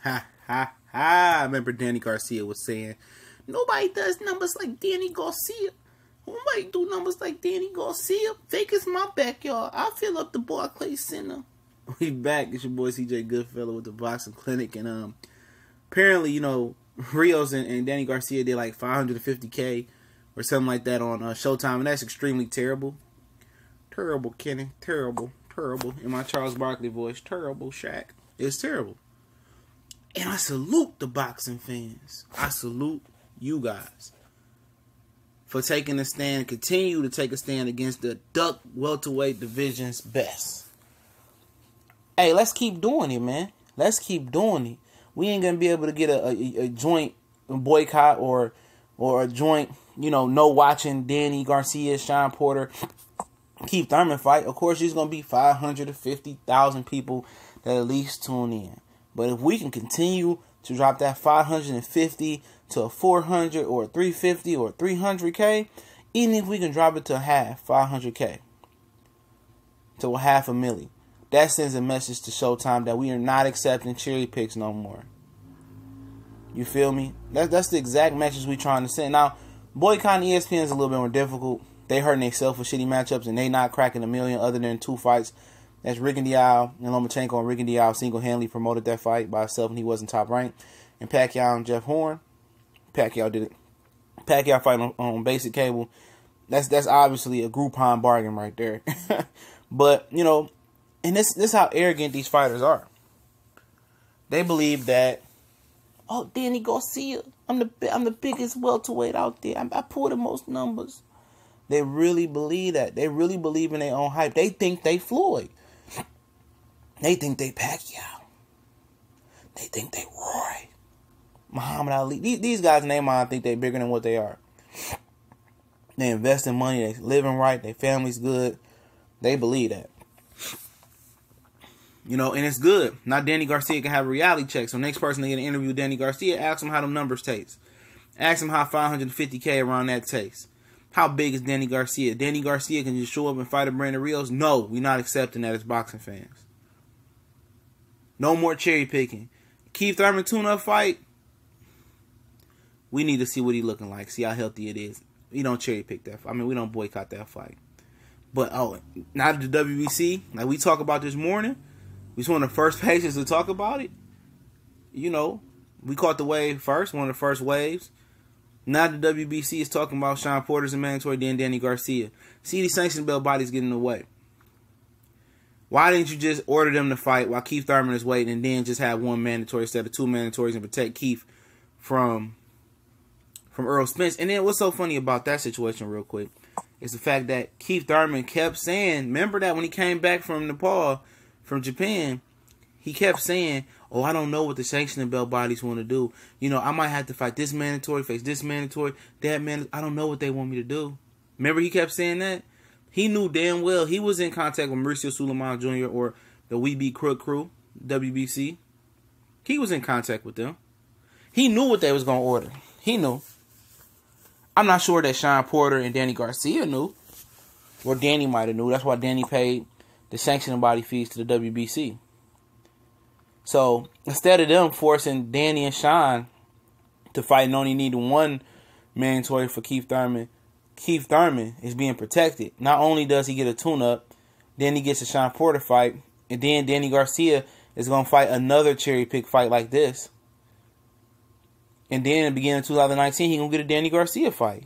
Ha ha ha. I remember Danny Garcia was saying, nobody does numbers like Danny Garcia. Nobody do numbers like Danny Garcia. Vegas my backyard. I fill up the Barclays Center. We back. It's your boy CJ Goodfellow with the Boxing Clinic. And apparently, you know, Rios and Danny Garcia did like $550K or something like that on Showtime. And that's extremely terrible. Terrible, Kenny. Terrible. Terrible. In my Charles Barkley voice. Terrible, Shaq. It's terrible. And I salute the boxing fans. I salute you guys for taking a stand, continue to take a stand against the Duck welterweight division's best. Hey, let's keep doing it, man. Let's keep doing it. We ain't gonna be able to get a joint boycott or a joint, you know, no watching Danny Garcia, Sean Porter, Keith Thurman fight. Of course, there's gonna be 550,000 people that at least tune in. But if we can continue to drop that 550 to a 400 or a 350 or 300K, even if we can drop it to half, 500K, to a $500,000, that sends a message to Showtime that we are not accepting cherry picks no more. You feel me? That's the exact message we trying to send. Now, boycotting ESPN is a little bit more difficult. They hurting themselves for shitty matchups, and they not cracking $1 million other than 2 fights. That's Rigondeaux and Lomachenko, and Rigondeaux single-handedly promoted that fight by himself, and he wasn't top ranked. And Pacquiao and Jeff Horn, Pacquiao did it. Pacquiao fight on basic cable. That's obviously a Groupon bargain right there. But, you know, and this is how arrogant these fighters are. They believe that, oh, Danny Garcia, I'm the biggest welterweight out there. I pull the most numbers. They really believe that. They really believe in their own hype. They think they Floyd. They think they Pacquiao. They think they Roy. Muhammad Ali. These guys in their mind think they're bigger than what they are. They invest in money. They living right. Their family's good. They believe that. You know, and it's good. Now Danny Garcia can have a reality check. So next person to get an interview with Danny Garcia, ask him how them numbers taste. Ask him how 550K around that tastes. How big is Danny Garcia? Danny Garcia can just show up and fight a Brandon Rios? No, we're not accepting that as boxing fans. No more cherry picking. Keith Thurman tune-up fight, we need to see what he's looking like. See how healthy it is. We don't cherry pick that fight. I mean, we don't boycott that fight. But, not the WBC. Like we talk about this morning. We was one of the first pages to talk about it. You know, we caught the wave first, one of the first waves. Now the WBC is talking about Sean Porter's a mandatory, then Danny Garcia. See, these sanction belt bodies getting in the way. Why didn't you just order them to fight while Keith Thurman is waiting and then just have one mandatory instead of 2 mandatories and protect Keith from Earl Spence? And then what's so funny about that situation real quick is the fact that Keith Thurman kept saying, remember that when he came back from Nepal, from Japan, he kept saying, oh, I don't know what the sanctioning belt bodies want to do. You know, I might have to fight this mandatory, face this mandatory, that mandatory. I don't know what they want me to do. Remember he kept saying that? He knew damn well he was in contact with Mauricio Suleiman Jr. or the We Be Crook crew, WBC. He was in contact with them. He knew what they was going to order. He knew. I'm not sure that Sean Porter and Danny Garcia knew. Or Danny might have knew. That's why Danny paid the sanctioning body fees to the WBC. So, instead of them forcing Danny and Sean to fight and only needing 1 mandatory for Keith Thurman is being protected. Not only does he get a tune-up, then he gets a Sean Porter fight, and then Danny Garcia is going to fight another cherry-pick fight like this. And then in the beginning of 2019, he's going to get a Danny Garcia fight.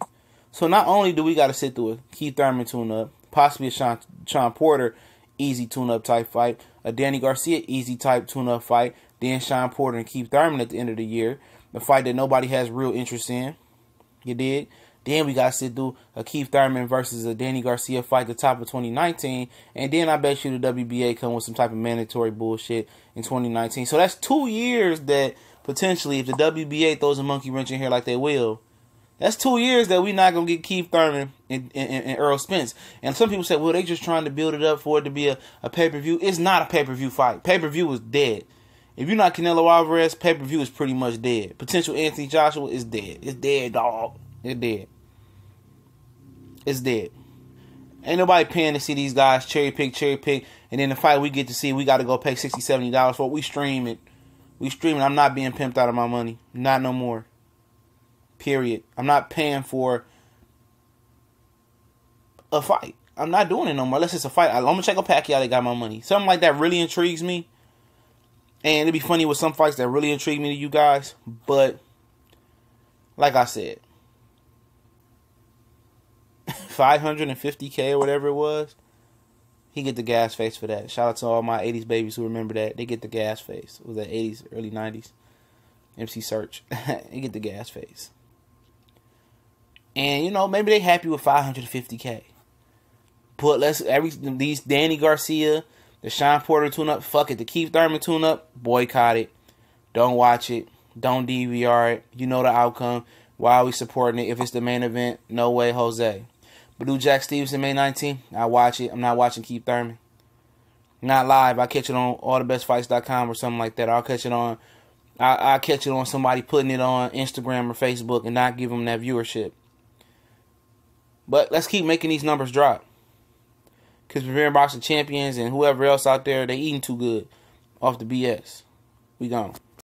So, not only do we got to sit through a Keith Thurman tune-up, possibly a Sean Porter easy tune-up type fight, a Danny Garcia easy type tune-up fight, then Sean Porter and Keith Thurman at the end of the year, the fight that nobody has real interest in. You dig? Then we got to sit through a Keith Thurman versus a Danny Garcia fight at the top of 2019, and then I bet you the WBA come with some type of mandatory bullshit in 2019. So that's 2 years that potentially, if the WBA throws a monkey wrench in here like they will, that's 2 years that we're not going to get Keith Thurman and Earl Spence. And some people say, well, they just trying to build it up for it to be a pay-per-view. It's not a pay-per-view fight. Pay-per-view is dead. If you're not Canelo Alvarez, pay-per-view is pretty much dead. Potential Anthony Joshua is dead. It's dead, dog. It's dead. It's dead. Ain't nobody paying to see these guys cherry pick, and then the fight we get to see, we got to go pay $60, $70 for it. We stream it. We streaming. I'm not being pimped out of my money. Not no more. Period. I'm not paying for a fight. I'm not doing it no more unless it's a fight. I'm gonna check a Pacquiao that got my money. Something like that really intrigues me. And it'd be funny with some fights that really intrigue me to you guys. But like I said, $550K or whatever it was, he get the gas face for that. Shout out to all my 80s babies who remember that. They get the gas face. It was that 80s, early 90s. MC Search. They get the gas face. And, you know, maybe they happy with $550K. But these Danny Garcia, the Sean Porter tune-up, fuck it. The Keith Thurman tune-up, boycott it. Don't watch it. Don't DVR it. You know the outcome. Why are we supporting it? If it's the main event, no way, Jose. But do Jack Stevenson May 19th, I watch it. I'm not watching Keith Thurman. Not live. I catch it on allthebestfights.com or something like that. I'll catch it on somebody putting it on Instagram or Facebook and not give them that viewership. But let's keep making these numbers drop. Because Premier Boxing Champions and whoever else out there, they eating too good off the BS. We gone.